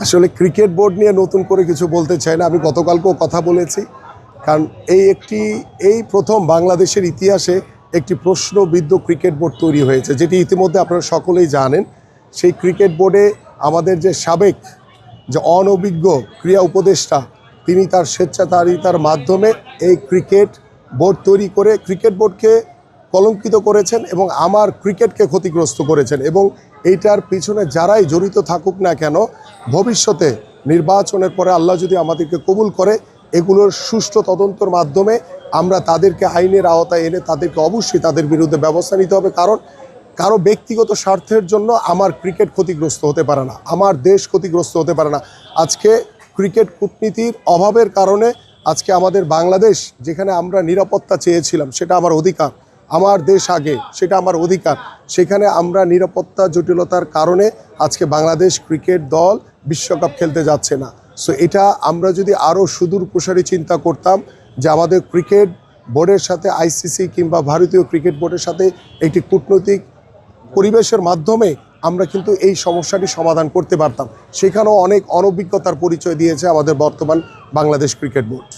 আসলে cricket board নিয়ে নতুন করে কিছু বলতে চাই না। আমি গতকালকেও কথা বলেছি, কারণ এই প্রথম বাংলাদেশের ইতিহাসে একটি প্রশ্নবিদ্ধ ক্রিকেট বোর্ড তৈরি হয়েছে, যেটি ইতিমধ্যে আপনারা সকলেই জানেন। সেই ক্রিকেট বোর্ডে আমাদের যে সাবেক যে অনভিজ্ঞ ক্রীড়া উপদেষ্টা, তিনি তার স্বেচ্ছাচারিতার মাধ্যমে এই ক্রিকেট বোর্ড তৈরি করে ক্রিকেট বোর্ডকে কলঙ্কিত করেছেন এবং আমার ক্রিকেটকে ক্ষতিগ্রস্ত করেছেন। এবং এইটার পিছনে যারাই জড়িত থাকুক না কেন, ভবিষ্যতে নির্বাচনের পরে আল্লাহ যদি আমাদেরকে কবুল করে, এগুলোর সুষ্ঠু তদন্তর মাধ্যমে আমরা তাদেরকে আইনের আওতায় এনে তাদেরকে অবশ্যই তাদের বিরুদ্ধে ব্যবস্থা নিতে হবে। কারণ কারো ব্যক্তিগত স্বার্থের জন্য আমার ক্রিকেট ক্ষতিগ্রস্ত হতে পারে না, আমার দেশ ক্ষতিগ্রস্ত হতে পারে না। আজকে ক্রিকেট কূটনীতির অভাবের কারণে আজকে আমাদের বাংলাদেশ, যেখানে আমরা নিরাপত্তা চেয়েছিলাম, সেটা আমার অধিকার, আমার দেশ আগে, সেটা আমার অধিকার, সেখানে আমরা নিরাপত্তা জটিলতার কারণে আজকে বাংলাদেশ ক্রিকেট দল বিশ্বকাপ খেলতে যাচ্ছে না। সো এটা আমরা যদি আরও সুদূর প্রসারী চিন্তা করতাম যে আমাদের ক্রিকেট বোর্ডের সাথে আইসিসি কিংবা ভারতীয় ক্রিকেট বোর্ডের সাথে একটি কূটনৈতিক পরিবেশের মাধ্যমে আমরা কিন্তু এই সমস্যাটি সমাধান করতে পারতাম। সেখানেও অনেক অনভিজ্ঞতার পরিচয় দিয়েছে আমাদের বর্তমান বাংলাদেশ ক্রিকেট বোর্ড।